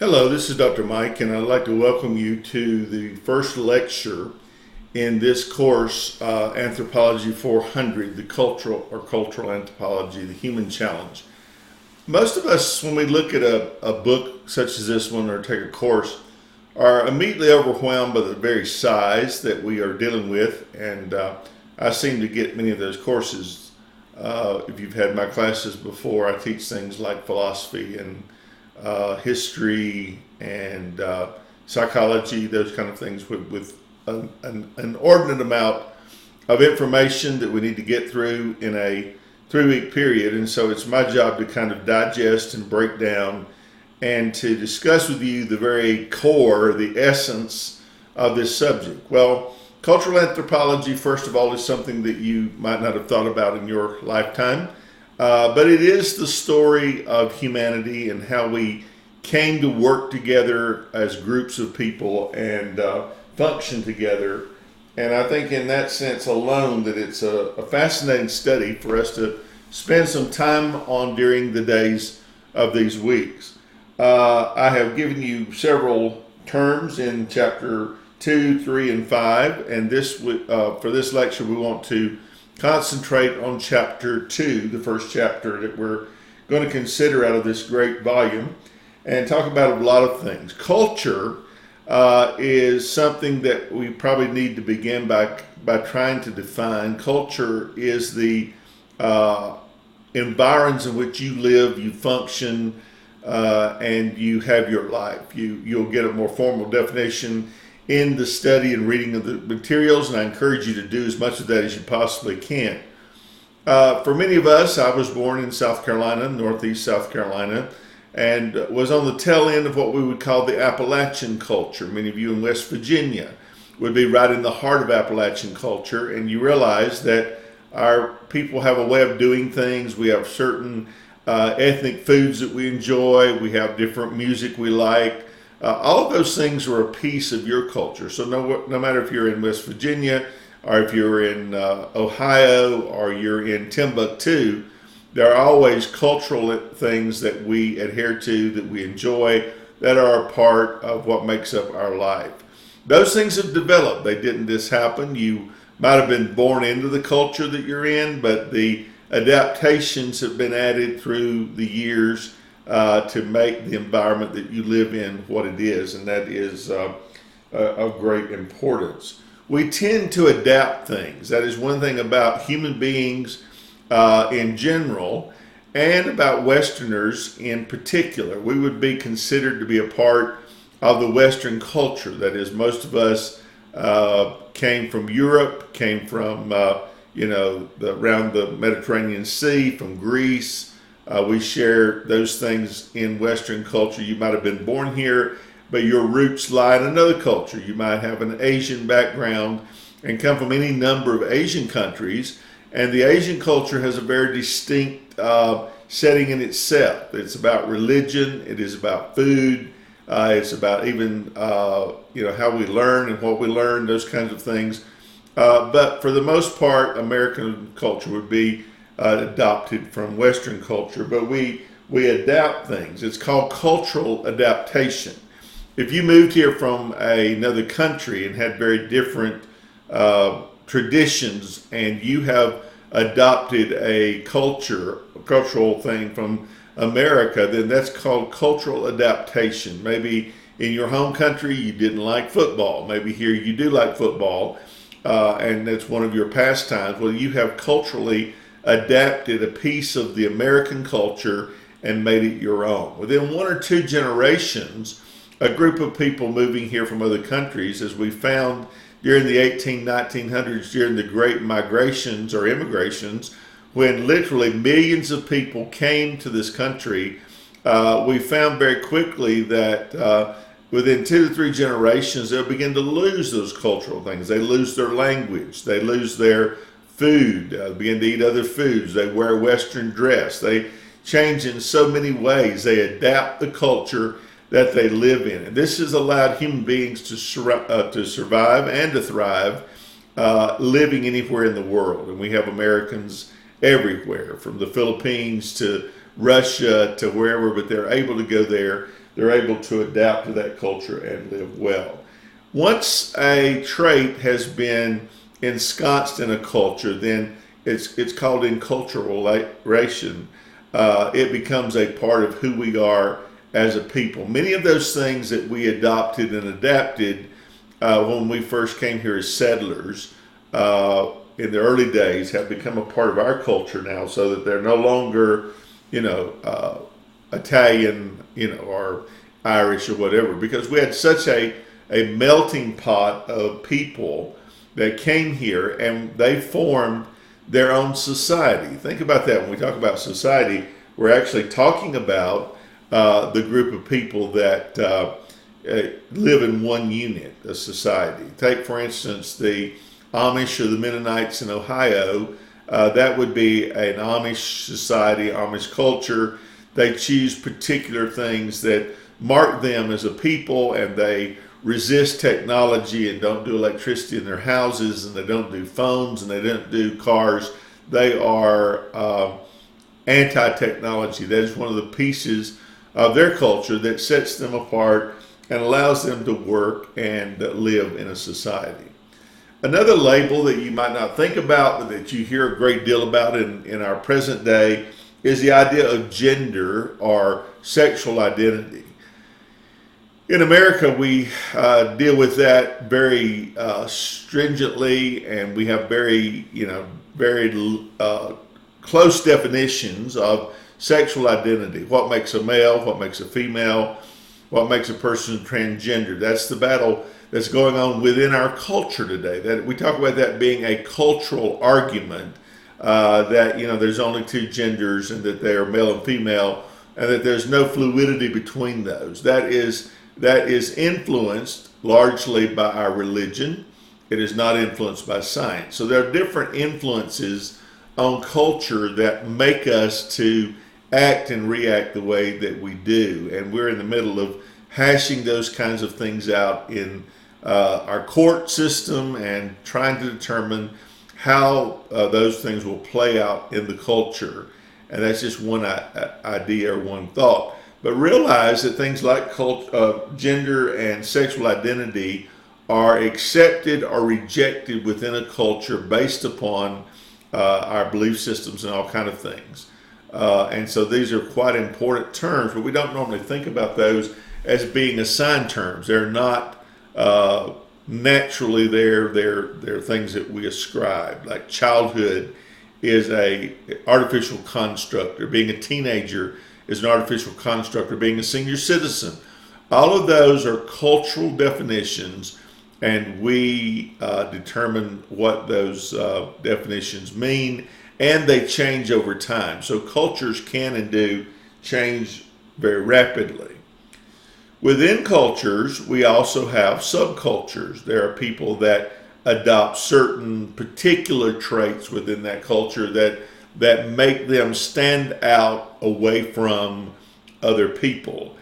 Hello, this is Dr. Mike, and I'd like to welcome you to the first lecture in this course, Anthropology 400, the cultural anthropology, the human challenge. Most of us, when we look at a book such as this one or take a course, are immediately overwhelmed by the very size that we are dealing with, and I seem to get many of those courses. If you've had my classes before, I teach things like philosophy and history and psychology, those kind of things with an inordinate amount of information that we need to get through in a 3-week period. And so it's my job to kind of digest and break down and to discuss with you the very core, the essence of this subject. Well, cultural anthropology, first of all, is something that you might not have thought about in your lifetime. But it is the story of humanity and how we came to work together as groups of people and function together. And I think in that sense alone that it's a fascinating study for us to spend some time on during the days of these weeks. I have given you several terms in chapter 2, 3, and 5. And for this lecture we want to concentrate on chapter 2, the first chapter that we're going to consider out of this great volume, and talk about a lot of things. Culture is something that we probably need to begin by trying to define. Culture is the environs in which you live, you function, and you have your life. You'll get a more formal definition in the study and reading of the materials, and I encourage you to do as much of that as you possibly can. For many of us, I was born in South Carolina, Northeast South Carolina, and was on the tail end of what we would call the Appalachian culture. Many of you in West Virginia would be right in the heart of Appalachian culture, and you realize that our people have a way of doing things. We have certain ethnic foods that we enjoy. We have different music we like. All of those things are a piece of your culture. So no matter if you're in West Virginia or if you're in Ohio or you're in Timbuktu, there are always cultural things that we adhere to, that we enjoy, that are a part of what makes up our life. Those things have developed. They didn't just happen. You might have been born into the culture that you're in, but the adaptations have been added through the years to make the environment that you live in what it is, and that is of great importance. We tend to adapt things. That is one thing about human beings in general, and about Westerners in particular. We would be considered to be a part of the Western culture. That is, most of us came from Europe, came from around the Mediterranean Sea, from Greece. We share those things in Western culture. You might have been born here, but your roots lie in another culture. You might have an Asian background and come from any number of Asian countries, and the Asian culture has a very distinct setting in itself. It's about religion, it is about food, it's about even how we learn and what we learn, those kinds of things. But for the most part, American culture would be adopted from Western culture, but we adapt things. It's called cultural adaptation. If you moved here from another country and had very different traditions, and you have adopted a cultural thing from America, then that's called cultural adaptation. Maybe in your home country you didn't like football. Maybe here you do like football, and that's one of your pastimes. Well, you have culturally adapted a piece of the American culture and made it your own. Within 1 or 2 generations, a group of people moving here from other countries, as we found during the 1900s, during the great migrations or immigrations, when literally millions of people came to this country, we found very quickly that within 2 to 3 generations, they'll begin to lose those cultural things. They lose their language. They lose their food, begin to eat other foods. They wear Western dress. They change in so many ways. They adapt the culture that they live in. And this has allowed human beings to survive and to thrive living anywhere in the world. And we have Americans everywhere, from the Philippines to Russia to wherever, but they're able to go there. They're able to adapt to that culture and live well. Once a trait has been ensconced in a culture, then it's called enculturation. It becomes a part of who we are as a people. Many of those things that we adopted and adapted when we first came here as settlers in the early days have become a part of our culture now, so that they're no longer, Italian, or Irish or whatever, because we had such a melting pot of people that came here and they formed their own society. Think about that. When we talk about society, we're actually talking about the group of people that live in one unit, a society. Take, for instance, the Amish or the Mennonites in Ohio. That would be an Amish society, Amish culture. They choose particular things that mark them as a people, and they resist technology and don't do electricity in their houses, and they don't do phones, and they don't do cars. They are anti-technology. That is one of the pieces of their culture that sets them apart and allows them to work and live in a society. Another label that you might not think about, but that you hear a great deal about in our present day, is the idea of gender or sexual identity. In America, we deal with that very stringently, and we have very close definitions of sexual identity. What makes a male? What makes a female? What makes a person transgender? That's the battle that's going on within our culture today. That we talk about that being a cultural argument, that there's only two genders and that they are male and female, and that there's no fluidity between those. That is influenced largely by our religion. It is not influenced by science. So there are different influences on culture that make us to act and react the way that we do. And we're in the middle of hashing those kinds of things out in our court system and trying to determine how those things will play out in the culture. And that's just one idea or one thought. But realize that things like gender and sexual identity are accepted or rejected within a culture based upon our belief systems and all kind of things. And so these are quite important terms, but we don't normally think about those as being assigned terms. They're not naturally there. They're things that we ascribe. Like childhood is a artificial construct, or being a teenager is an artificial construct, or being a senior citizen. All of those are cultural definitions, and we determine what those definitions mean, and they change over time. So cultures can and do change very rapidly. Within cultures, we also have subcultures. There are people that adopt certain particular traits within that culture that make them stand out away from other people.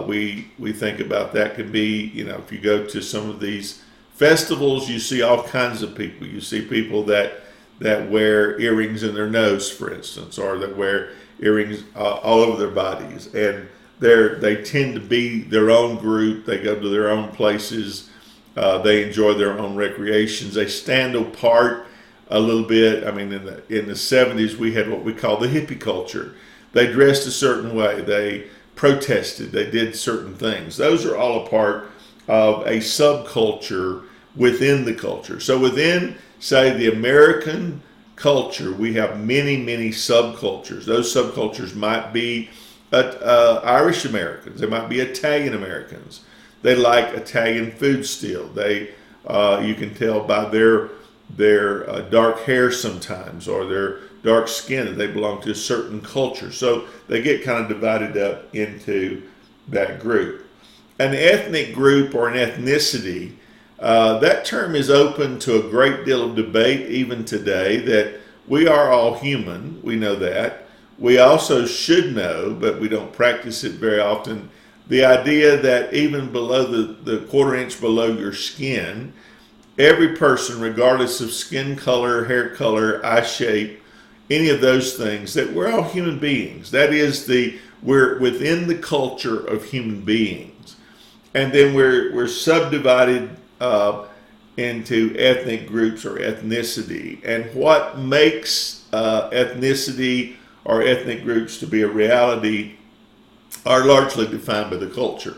We think about that could be, if you go to some of these festivals, you see all kinds of people. You see people that wear earrings in their nose, for instance, or that wear earrings all over their bodies. And they tend to be their own group. They go to their own places. They enjoy their own recreations. They stand apart a little bit. I mean, in the 70s, we had what we call the hippie culture. They dressed a certain way. They protested. They did certain things. Those are all a part of a subculture within the culture. So within, say, the American culture, we have many, many subcultures. Those subcultures might be Irish Americans. They might be Italian Americans. They like Italian food still. You can tell by their dark hair sometimes, or their dark skin, that they belong to a certain culture. So they get kind of divided up into that group. An ethnic group or an ethnicity, that term is open to a great deal of debate even today, that we are all human. We know that. We also should know, but we don't practice it very often, the idea that even below the quarter inch below your skin, every person, regardless of skin color, hair color, eye shape, any of those things, that we're all human beings. That is, we're within the culture of human beings. And then we're subdivided into ethnic groups or ethnicity. And what makes ethnicity or ethnic groups to be a reality are largely defined by the culture.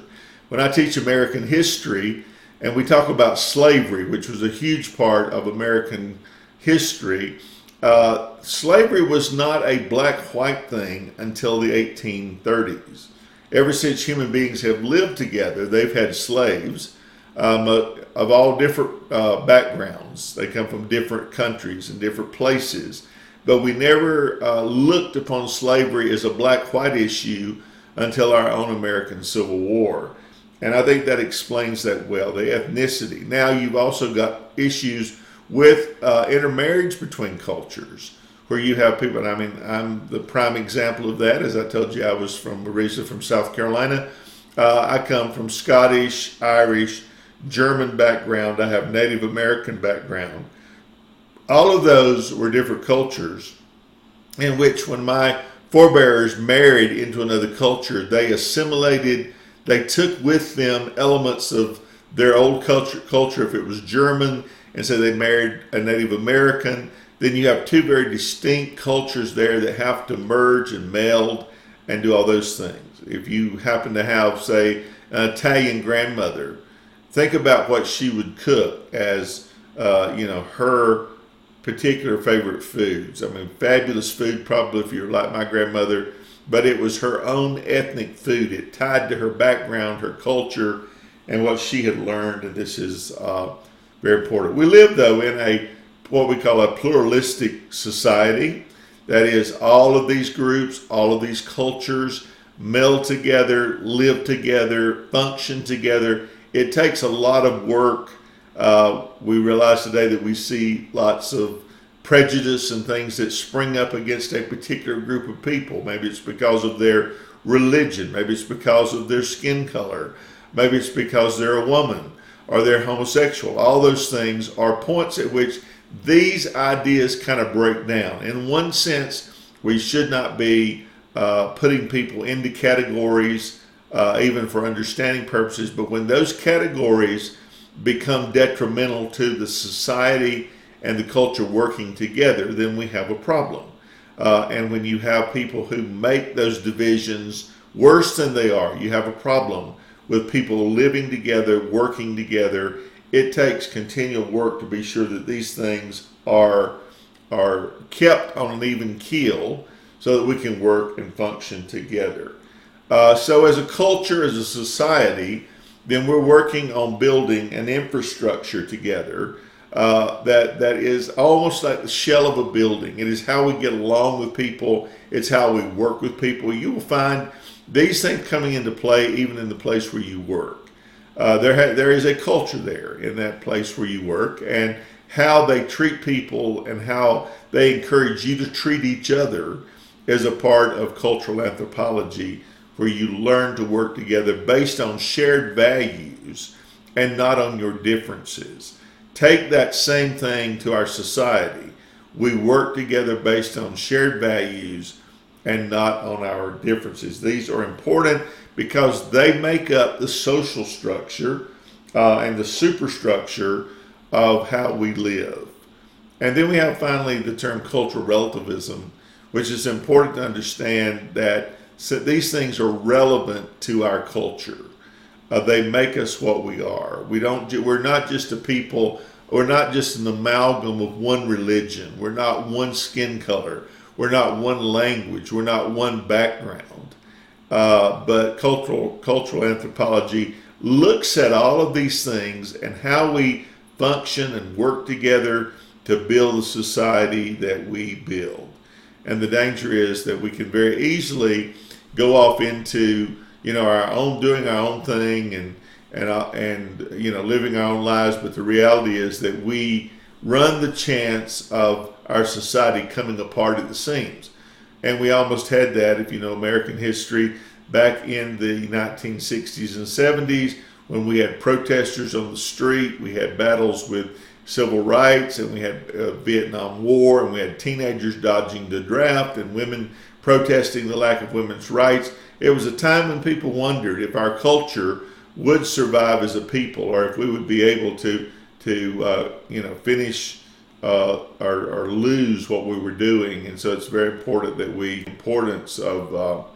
When I teach American history and we talk about slavery, which was a huge part of American history, slavery was not a black-white thing until the 1830s. Ever since human beings have lived together, they've had slaves of all different backgrounds. They come from different countries and different places. But we never looked upon slavery as a black-white issue until our own American Civil War. And I think that explains that well, the ethnicity. Now you've also got issues with intermarriage between cultures, where you have people, and I mean, I'm the prime example of that. As I told you, I was originally from South Carolina. I come from Scottish, Irish, German background. I have Native American background. All of those were different cultures in which, when my forebears married into another culture, they assimilated, they took with them elements of their old culture. If it was German, and so they married a Native American, then you have two very distinct cultures there that have to merge and meld and do all those things. If you happen to have, say, an Italian grandmother, think about what she would cook as, her particular favorite foods. I mean, fabulous food, probably, if you're like my grandmother, but it was her own ethnic food. It tied to her background, her culture, and what she had learned, and this is very important. We live, though, in what we call a pluralistic society. That is, all of these groups, all of these cultures meld together, live together, function together. It takes a lot of work. We realize today that we see lots of prejudice and things that spring up against a particular group of people. Maybe it's because of their religion. Maybe it's because of their skin color. Maybe it's because they're a woman or they're homosexual. All those things are points at which these ideas kind of break down. In one sense, we should not be putting people into categories, even for understanding purposes. But when those categories become detrimental to the society and the culture working together, then we have a problem. And when you have people who make those divisions worse than they are, you have a problem with people living together, working together. It takes continual work to be sure that these things are kept on an even keel so that we can work and function together. So as a culture, as a society, then we're working on building an infrastructure together that is almost like the shell of a building. It is how we get along with people. It's how we work with people. You will find these things coming into play even in the place where you work. There is a culture there in that place where you work, and how they treat people and how they encourage you to treat each other is a part of cultural anthropology, where you learn to work together based on shared values and not on your differences. Take that same thing to our society. We work together based on shared values and not on our differences. These are important because they make up the social structure and the superstructure of how we live. And then we have finally the term cultural relativism, which is important to understand that these things are relevant to our culture. They make us what we are. We're not just a people. We're not just an amalgam of one religion. We're not one skin color. We're not one language. We're not one background. But cultural anthropology looks at all of these things and how we function and work together to build the society that we build. And the danger is that we can very easily go off into our own, doing our own thing and living our own lives. But the reality is that we run the chance of our society coming apart at the seams. And we almost had that, if you know American history, back in the 1960s and 70s, when we had protesters on the street. We had battles with civil rights, and we had Vietnam War, and we had teenagers dodging the draft, and women protesting the lack of women's rights. It was a time when people wondered if our culture would survive as a people, or if we would be able to finish or lose what we were doing. And so it's very important that importance of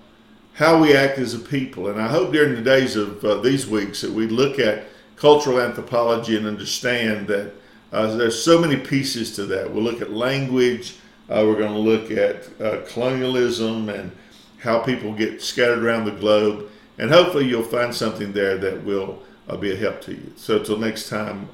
how we act as a people. And I hope during the days of these weeks that we look at cultural anthropology and understand that there's so many pieces to that. We'll look at language. We're going to look at colonialism and how people get scattered around the globe. And hopefully you'll find something there that will be a help to you. So until next time,